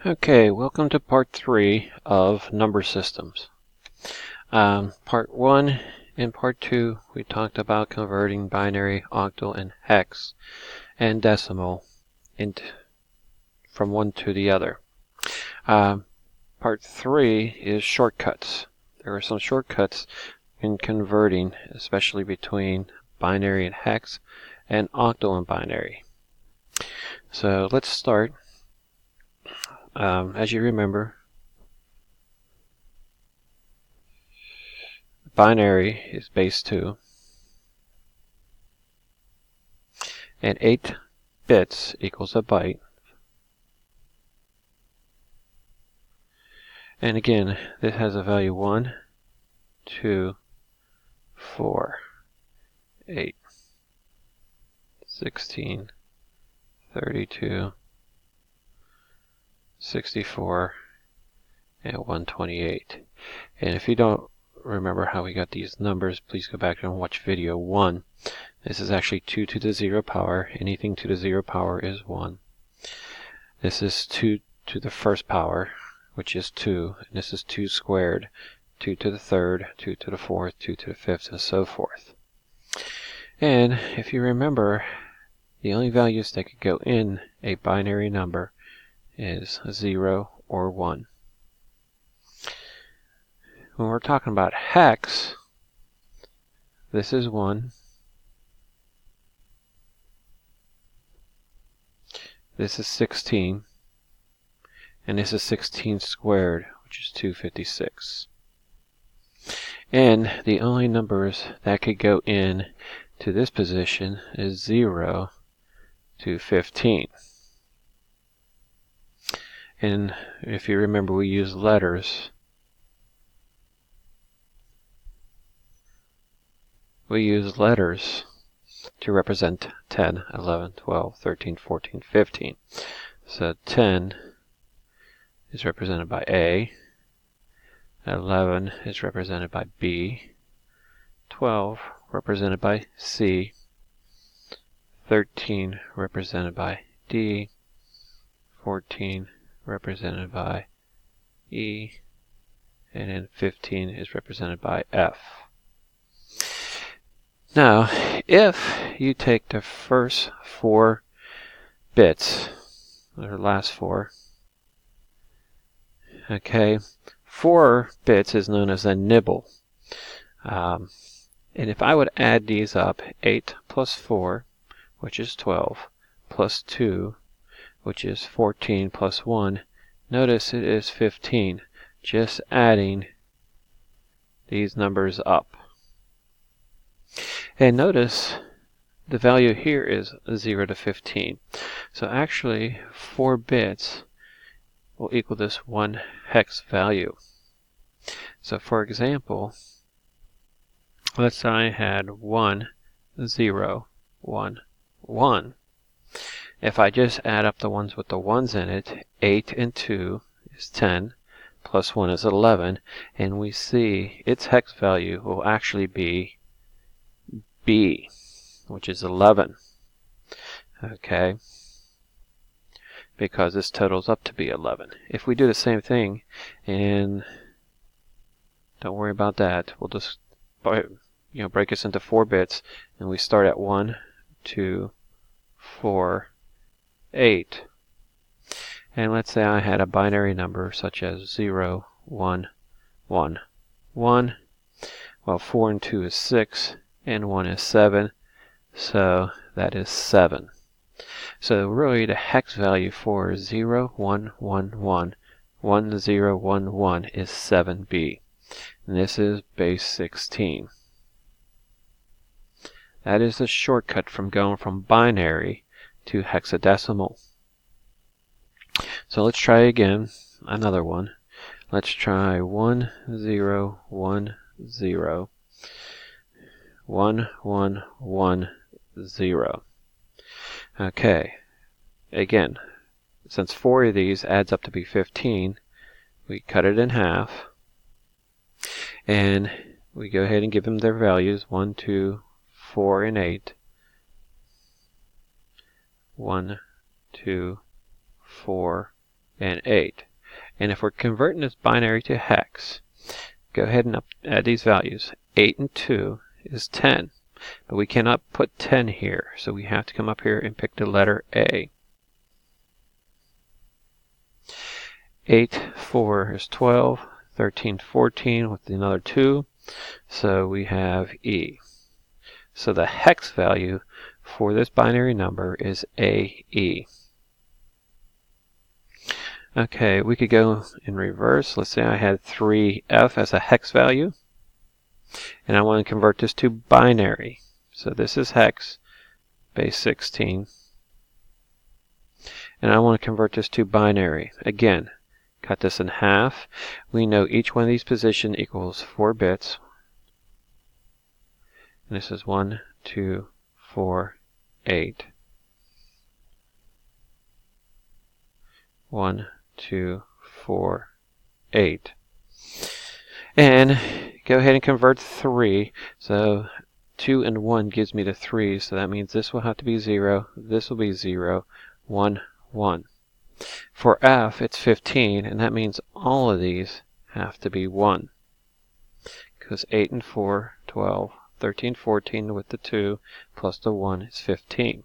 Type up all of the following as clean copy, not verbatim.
Okay, welcome to part 3 of number systems. Part 1 and part 2 we talked about converting binary, octal, and hex and decimal from one to the other. Part 3 is shortcuts. There are some shortcuts in converting, especially between binary and hex and octal and binary. So let's start. As you remember, binary is base 2, and 8 bits equals a byte. And again, this has a value 1, 2, 4, 8, 16, 32, 64, and 128. And if you don't remember how we got these numbers, please go back and watch video 1. This is actually 2 to the 0 power. Anything to the 0 power is 1. This is 2 to the first power, which is 2. And this is 2 squared. 2 to the third, 2 to the fourth, 2 to the fifth, and so forth. And if you remember, the only values that could go in a binary number is 0 or 1. When we're talking about hex, this is 1. This is 16. And this is 16 squared, which is 256. And the only numbers that could go in to this position is 0 to 15. And if you remember, we use letters. We use letters to represent 10, 11, 12, 13, 14, 15. So 10 is represented by A, 11 is represented by B, 12 represented by C, 13 represented by D, 14 represented by E, and then 15 is represented by F. Now, if you take the first 4 bits, or last 4, okay, 4 bits is known as a nibble. And if I would add these up, 8 plus 4, which is 12, plus 2, which is 14, plus 1, notice it is 15, just adding these numbers up. And notice the value here is 0 to 15. So actually 4 bits will equal this 1 hex value. So for example, let's say I had 1, 0, 1, 1. If I just add up the ones with the 1s in it, 8 and 2 is 10, plus 1 is 11, and we see its hex value will actually be B, which is 11. Okay, because this totals up to be 11. If we do the same thing, and don't worry about that, we'll just break this into 4 bits, and we start at 1, 2, 4, 8. And let's say I had a binary number such as 0, 1, 1, 1. Well, 4 and 2 is 6, and 1 is 7, so that is 7. So really the hex value for 0, 1, 1, 1, 1, 0, 1, 1 is 7B. And this is base 16. That is the shortcut from going from binary to hexadecimal. So let's try again, another one. Let's try 1, 0, 1, 0, 1, 1, 1, 0. Okay, again, since 4 of these adds up to be 15, we cut it in half, and we go ahead and give them their values, 1, 2, 4, and 8. 1, 2, 4, and 8. And if we're converting this binary to hex, go ahead and add these values. 8 and 2 is 10, but we cannot put 10 here, so we have to come up here and pick the letter A. 8, 4 is 12, 13, 14 with another 2, so we have E. So the hex value for this binary number is AE. Okay, we could go in reverse. Let's say I had 3F as a hex value, and I want to convert this to binary. So this is hex, base 16, and I want to convert this to binary. Again, cut this in half. We know each one of these positions equals 4 bits. And this is 1, 2, 4, 8. 1, 2, 4, 8. And go ahead and convert 3. So 2 and 1 gives me the 3, so that means this will have to be 0, this will be 0, 1, 1. For F, it's 15, and that means all of these have to be 1. Because 8 and 4, 12, 13, 14 with the 2, plus the 1 is 15.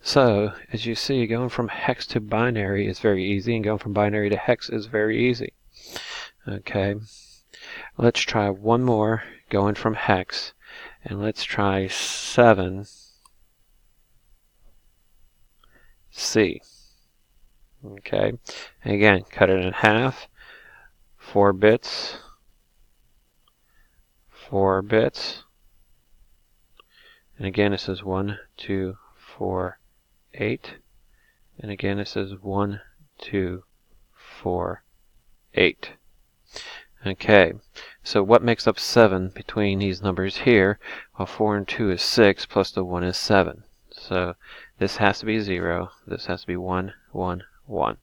So, as you see, going from hex to binary is very easy, and going from binary to hex is very easy. Okay, let's try one more going from hex, and let's try 7C. Okay, again, cut it in half, 4 bits, 4 bits, and again this is 1, 2, 4, 8, and again this is 1, 2, 4, 8. Okay, so what makes up 7 between these numbers here? Well, 4 and 2 is 6, plus the 1 is 7. So this has to be 0, this has to be 1, 1, 1.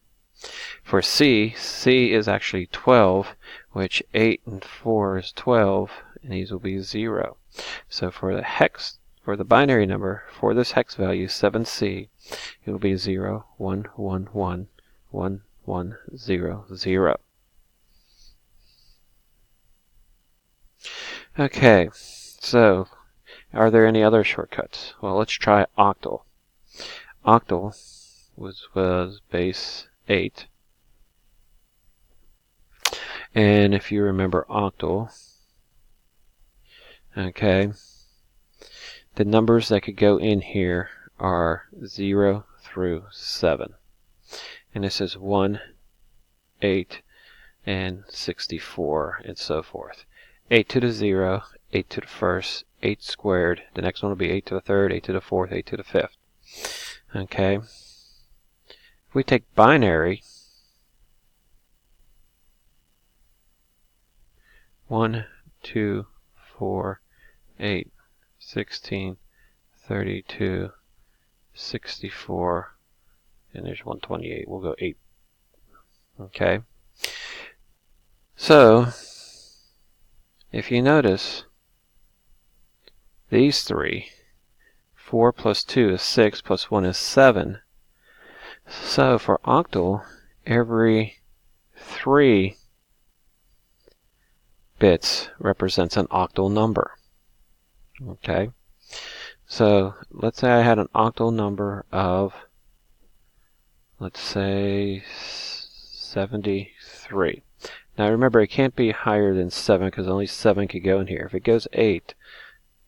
For C, C is actually 12, which 8 and 4 is 12, and these will be 0. So for the hex, for the binary number, for this hex value, 7C, it will be 0, 1, 1, 1, 1, 1, 0, 0. Okay, so are there any other shortcuts? Well, let's try octal. Octal was base 8. And if you remember octal, okay, the numbers that could go in here are 0 through 7. And this is 1, 8, and 64, and so forth. 8 to the 0, 8 to the first, 8 squared. The next one will be 8 to the third, 8 to the fourth, 8 to the fifth. Okay. If we take binary, 1, 2, 4, 8, 16, 32, 64, and there's 128. We'll go 8. Okay. So, if you notice, these three, 4 plus 2 is 6, plus 1 is 7. So for octal, every 3 bits represents an octal number. Okay, so let's say I had an octal number of, let's say, 73. Now remember, it can't be higher than 7 because only 7 could go in here. If it goes 8,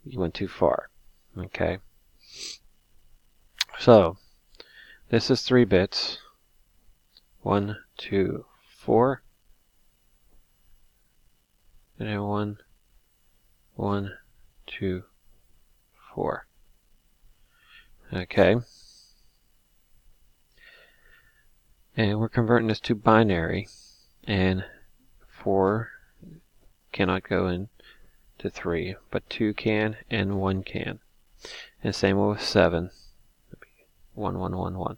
you went too far. Okay, so this is 3 bits. 1, 2, 4. And then 1, 1, 2, 4. Okay. And we're converting this to binary. And 4 cannot go into 3, but 2 can and 1 can. And same with 7. 1, 1, 1, 1.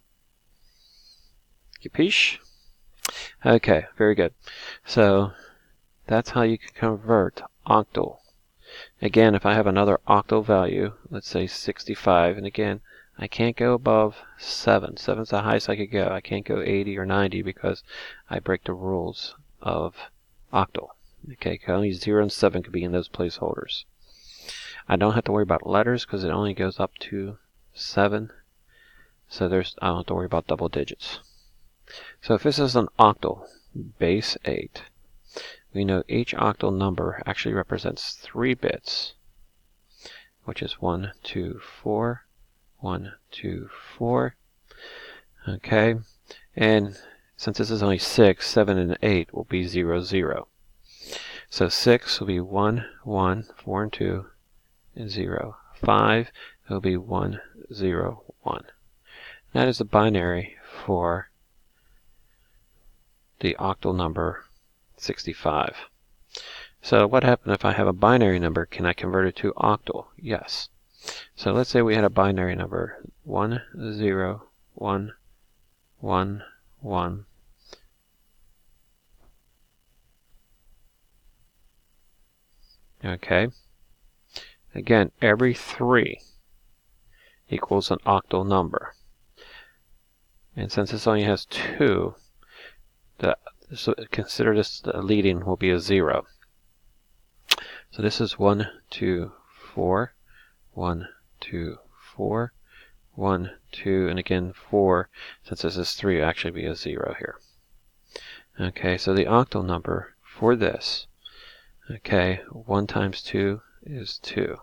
Capiche? Okay, very good. So that's how you can convert octal. Again, if I have another octal value, let's say 65, and again, I can't go above 7. 7's the highest I could go. I can't go 80 or 90 because I break the rules of octal. Okay, only 0 and 7 could be in those placeholders. I don't have to worry about letters because it only goes up to 7. So I don't have to worry about double digits. So if this is an octal, base 8, we know each octal number actually represents 3 bits, which is 1, 2, 4, 1, 2, 4. Okay, and since this is only 6, 7, and 8 will be 0, 0. So 6 will be 1, 1, 4 and 2, and 0. 5 will be 1, 0, 1. That is the binary for the octal number 65. So what happens if I have a binary number? Can I convert it to octal? Yes. So let's say we had a binary number 1, 0, 1, 1, 1. Okay. Again, every 3 equals an octal number. And since this only has 2, so consider this the leading will be a 0. So this is 1, 2, 4, 1, 2, 4, 1, 2, and again 4. Since this is 3, it'll actually be a 0 here. Okay, so the octal number for this, okay, 1 times 2 is 2.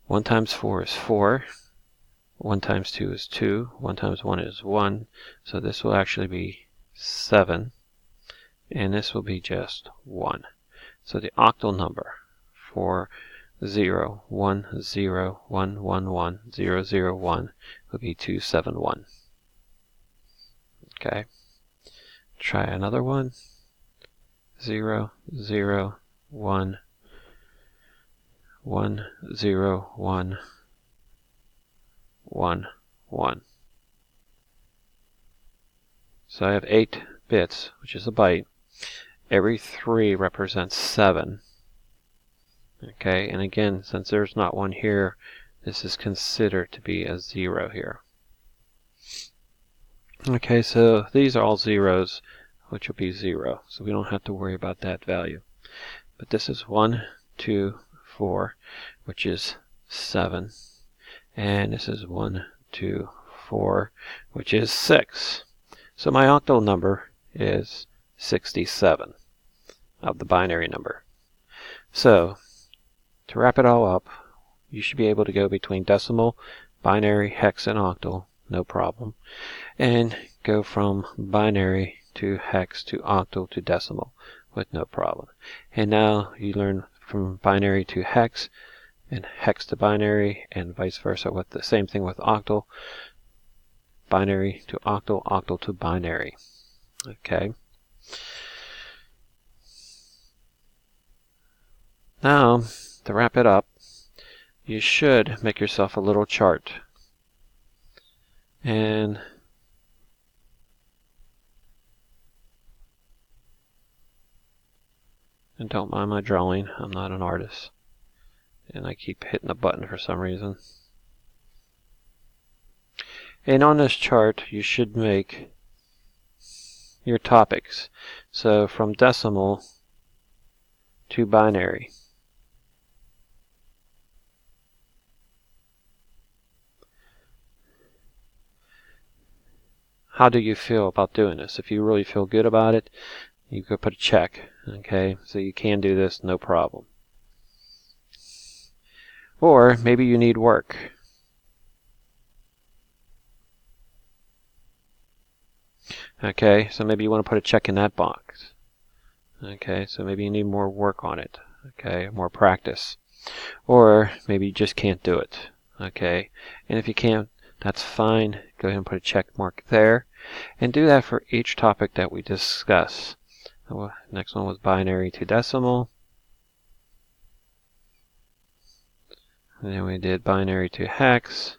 1 times 4 is 4. 1 times 2 is 2. 1 times 1 is 1. So this will actually be 7. And this will be just 1. So the octal number for 0, 1, 0, 1, 1, 1, 0, 0, 1 would be 271. Okay. Try another one. 0, 0, 1, 1, 0, 1, 1, 1. So I have 8 bits, which is a byte. Every 3 represents 7. Okay, and again, since there's not one here, this is considered to be a 0 here. Okay, so these are all zeros, which will be 0. So we don't have to worry about that value. But this is 1, 2, 4, which is 7. And this is 1, 2, 4, which is 6. So my octal number is 67 of the binary number. So to wrap it all up, you should be able to go between decimal, binary, hex, and octal, no problem, and go from binary to hex to octal to decimal with no problem. And now you learn from binary to hex and hex to binary and vice versa with the same thing with octal, binary to octal, octal to binary. Okay. Now, to wrap it up, you should make yourself a little chart. And don't mind my drawing, I'm not an artist. And I keep hitting the button for some reason. And on this chart, you should make your topics. So from decimal to binary. How do you feel about doing this? If you really feel good about it, you could put a check. Okay, so you can do this, no problem. Or maybe you need work. Okay, so maybe you want to put a check in that box. Okay, so maybe you need more work on it. Okay, more practice. Or maybe you just can't do it. Okay, and if you can't, that's fine. Go ahead and put a check mark there. And do that for each topic that we discuss. Next one was binary to decimal. And then we did binary to hex.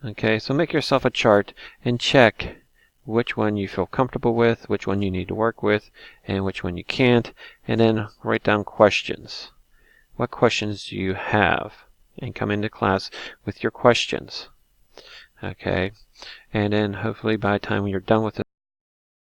Okay, so make yourself a chart and check which one you feel comfortable with, which one you need to work with, and which one you can't. And then write down questions. What questions do you have? And come into class with your questions. Okay, and then hopefully by the time you're done with